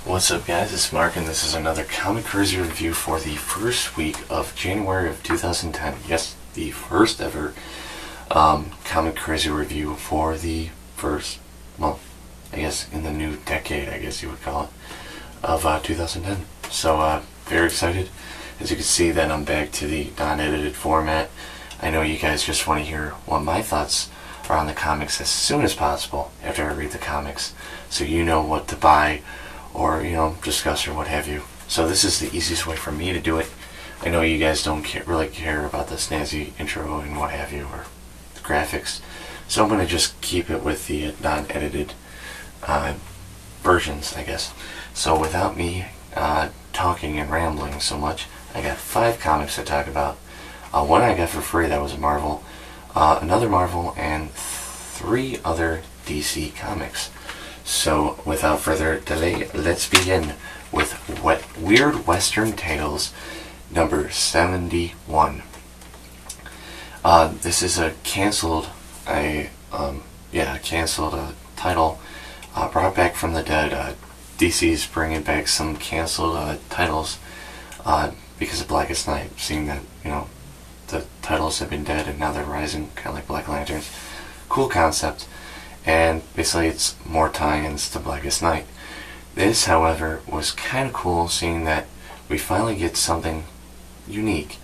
What's up, guys? It's Mark, and this is another Comic Crazy review for the first week of January of 2010. Yes, the first ever Comic Crazy review for the first, well, I guess in the new decade, I guess you would call it, of 2010. So, very excited. As you can see, that I'm back to the non-edited format. I know you guys just want to hear what my thoughts are on the comics as soon as possible after I read the comics, so you know what to buy or, discuss or what have you. So this is the easiest way for me to do it. I know you guys don't really care about the snazzy intro and what have you, or the graphics, so I'm going to just keep it with the non-edited versions, I guess. So without me talking and rambling so much, I got 5 comics to talk about. One I got for free, that was a Marvel, another Marvel, and 3 other DC comics. So, without further delay, let's begin with Weird Western Tales number 71. This is a canceled title, brought back from the dead. DC's bringing back some canceled titles because of Blackest Night, seeing that, the titles have been dead and now they're rising, kind of like Black Lanterns. Cool concept. And basically it's more tie-ins to Blackest Night. This, however, was kind of cool, seeing that we finally get something unique.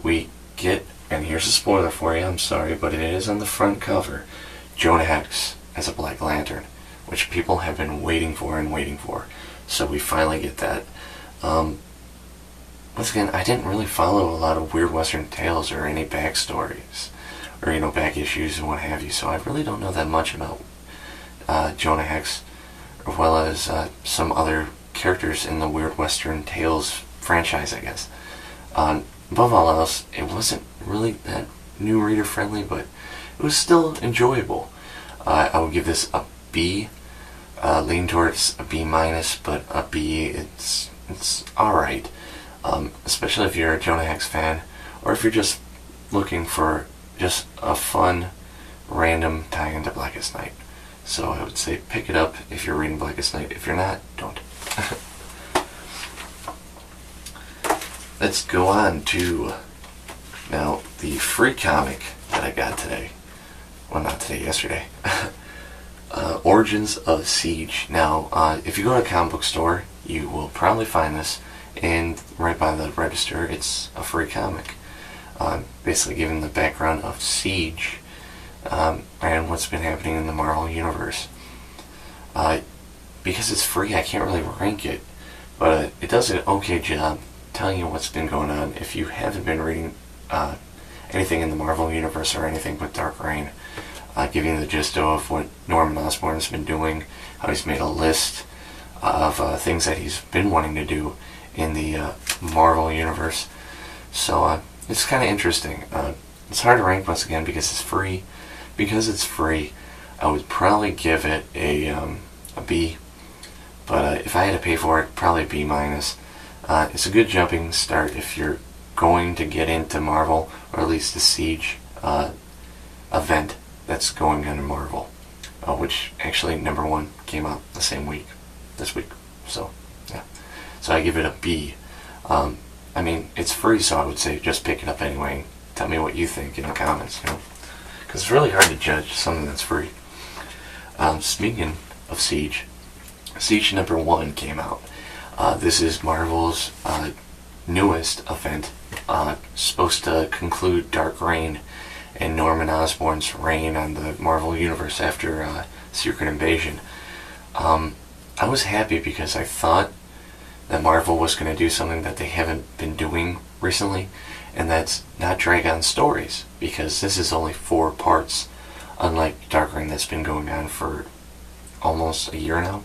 We get, and here's a spoiler for you, I'm sorry, but it is on the front cover, Jonah Hex as a Black Lantern, which people have been waiting for. So we finally get that. Once again, I didn't really follow a lot of Weird Western Tales or any backstories, or back issues and what have you, so I really don't know that much about Jonah Hex, as well as some other characters in the Weird Western Tales franchise, I guess. Above all else, it wasn't really that new reader friendly, but it was still enjoyable. I would give this a B, lean towards a B minus, but a B, it's alright. Especially if you're a Jonah Hex fan, or if you're just looking for just a fun, random tie-in to Blackest Night. So I would say pick it up if you're reading Blackest Night. If you're not, don't. Let's go on to, now, the free comic that I got today. Well, not today, yesterday. Origins of Siege. Now, if you go to a comic book store, you will probably find this, and right by the register, it's a free comic. Basically giving the background of Siege and what's been happening in the Marvel Universe. Because it's free, I can't really rank it, but it does an okay job telling you what's been going on if you haven't been reading anything in the Marvel Universe or anything but Dark Reign. Giving you the gist of what Norman Osborn's been doing, how he's made a list of things that he's been wanting to do in the Marvel Universe. So it's kind of interesting. It's hard to rank once again because it's free. Because it's free, I would probably give it a B. But if I had to pay for it, probably B minus. It's a good jumping start if you're going to get into Marvel, or at least the Siege event that's going on in Marvel, which actually number 1 came out the same week, this week. So yeah, so I give it a B. I mean, it's free, so I would say just pick it up anyway. Tell me what you think in the comments, because it's really hard to judge something that's free. Speaking of Siege, Siege number 1 came out. This is Marvel's newest event, supposed to conclude Dark Reign and Norman Osborn's reign on the Marvel Universe after Secret Invasion. I was happy because I thought that Marvel was going to do something that they haven't been doing recently, and that's not drag on stories, because this is only 4 parts, unlike Dark Reign that's been going on for almost a year now.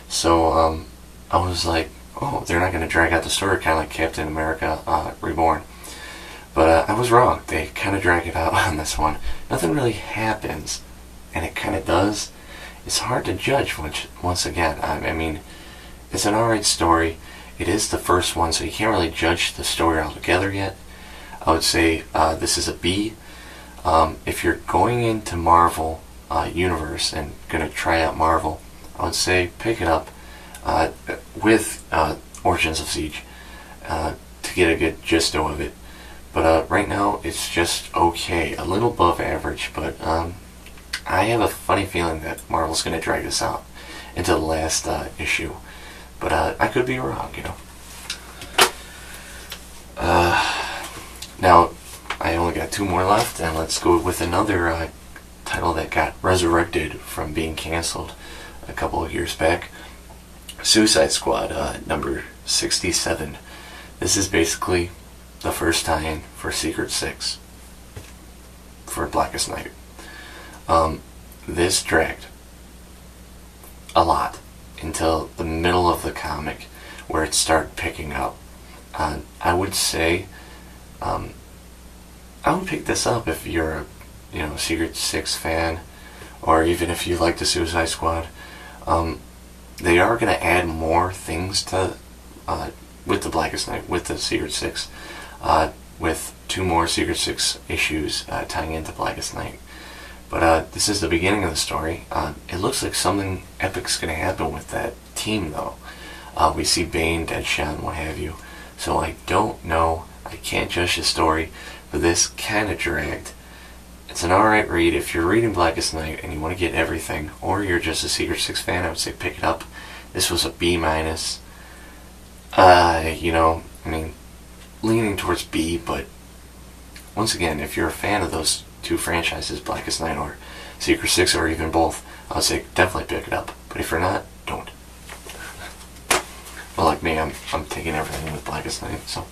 So I was like, oh, they're not going to drag out the story, kind of like Captain America Reborn. But I was wrong. They kind of drag it out on this one. Nothing really happens, and it kind of does. It's hard to judge once again. I mean, it's an alright story. It is the first one, so you can't really judge the story altogether yet. I would say this is a B. If you're going into Marvel Universe and going to try out Marvel, I would say pick it up. with Origins of Siege to get a good gist of it. But right now it's just okay, a little above average, but I have a funny feeling that Marvel's going to drag this out into the last issue. But I could be wrong, you know. Now, I only got 2 more left, and let's go with another title that got resurrected from being cancelled a couple of years back. Suicide Squad, number 67. This is basically the first tie-in for Secret 6 for Blackest Night. This dragged a lot until the middle of the comic where it started picking up. I would say I would pick this up if you're a Secret 6 fan, or even if you like the Suicide Squad. They are going to add more things to with the Blackest Night, with the Secret 6, with 2 more Secret 6 issues tying into Blackest Night. But this is the beginning of the story. It looks like something epic's going to happen with that team, though. We see Bane, Deadshot, and what have you. So I don't know. I can't judge the story, but this kind of dragged. It's an alright read. If you're reading Blackest Night and you want to get everything, or you're just a Secret 6 fan, I would say pick it up. This was a B-. Leaning towards B, but once again, if you're a fan of those 2 franchises, Blackest Night or Secret 6, or even both, I would say definitely pick it up. But if you're not, don't. Well, like me, I'm taking everything with Blackest Night, so.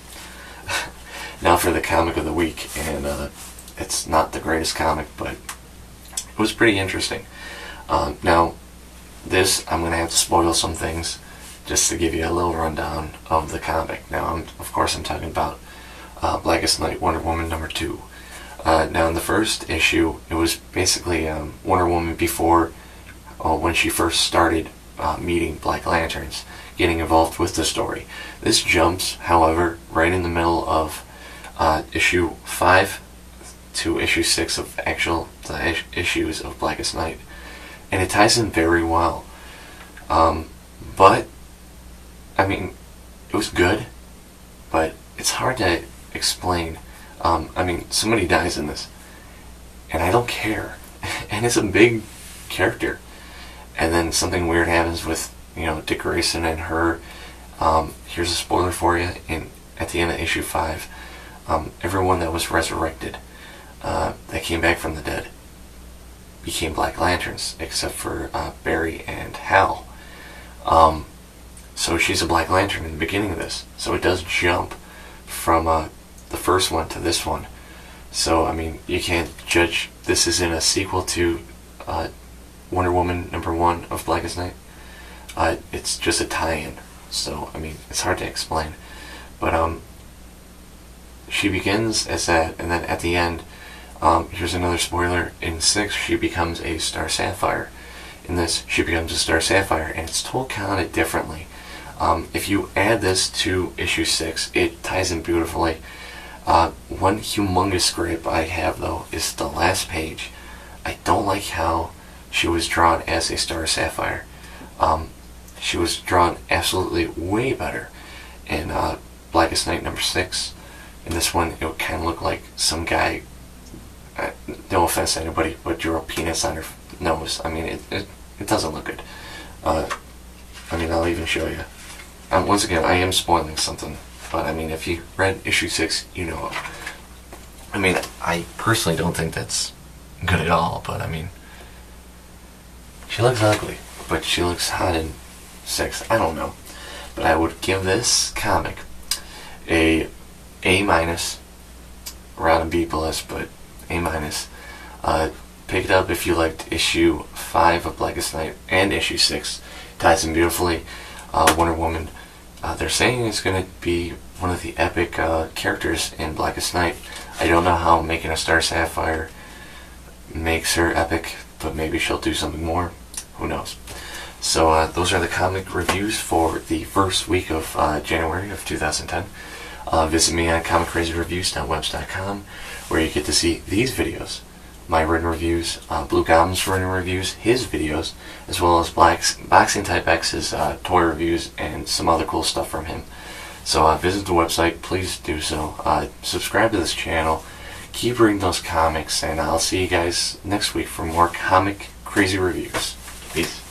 Now for the comic of the week, and it's not the greatest comic, but it was pretty interesting. Now, this, I'm going to have to spoil some things just to give you a little rundown of the comic. Now, of course, I'm talking about Blackest Night, Wonder Woman number 2. Now, in the first issue, it was basically Wonder Woman before, when she first started meeting Black Lanterns, getting involved with the story. This jumps, however, right in the middle of issue 5 to issue 6 of the issues of Blackest Night, and it ties in very well. But I mean, it was good, but it's hard to explain. Somebody dies in this, and I don't care, and it's a big character, and then something weird happens with Dick Grayson and her. Here's a spoiler for you. At the end of issue 5, everyone that was resurrected, that came back from the dead, became Black Lanterns, except for Barry and Hal. So she's a Black Lantern in the beginning of this. So it does jump from the first one to this one. So, you can't judge this isn't a sequel to Wonder Woman number 1 of Blackest Night. It's just a tie-in. So, it's hard to explain. But, she begins as that, and then at the end, here's another spoiler, in 6, she becomes a Star Sapphire. In this, she becomes a Star Sapphire, and it's told kind of differently. If you add this to issue 6, it ties in beautifully. One humongous gripe I have, though, is the last page. I don't like how she was drawn as a Star Sapphire. She was drawn absolutely way better in Blackest Night number 6. In this one, it would kind of look like some guy, no offense to anybody, but drew a penis on her nose. It doesn't look good. I'll even show you. Once again, I am spoiling something, but if you read issue 6, you know. I personally don't think that's good at all, but she looks ugly, but she looks hot in 6. I don't know, but I would give this comic a A-, around a B+, but A-. Pick it up if you liked issue 5 of Blackest Night and issue 6. Ties in beautifully. Wonder Woman, they're saying it's going to be one of the epic characters in Blackest Night. I don't know how making a Star Sapphire makes her epic, but maybe she'll do something more. Who knows? So those are the comic reviews for the first week of January of 2010. Visit me at comiccrazyreviews.webs.com, where you get to see these videos my written reviews, Blue Goblin's written reviews, his videos, as well as BOXINTYPEX'S toy reviews and some other cool stuff from him. So visit the website, please do so. Subscribe to this channel, keep reading those comics, and I'll see you guys next week for more comic crazy reviews. Peace.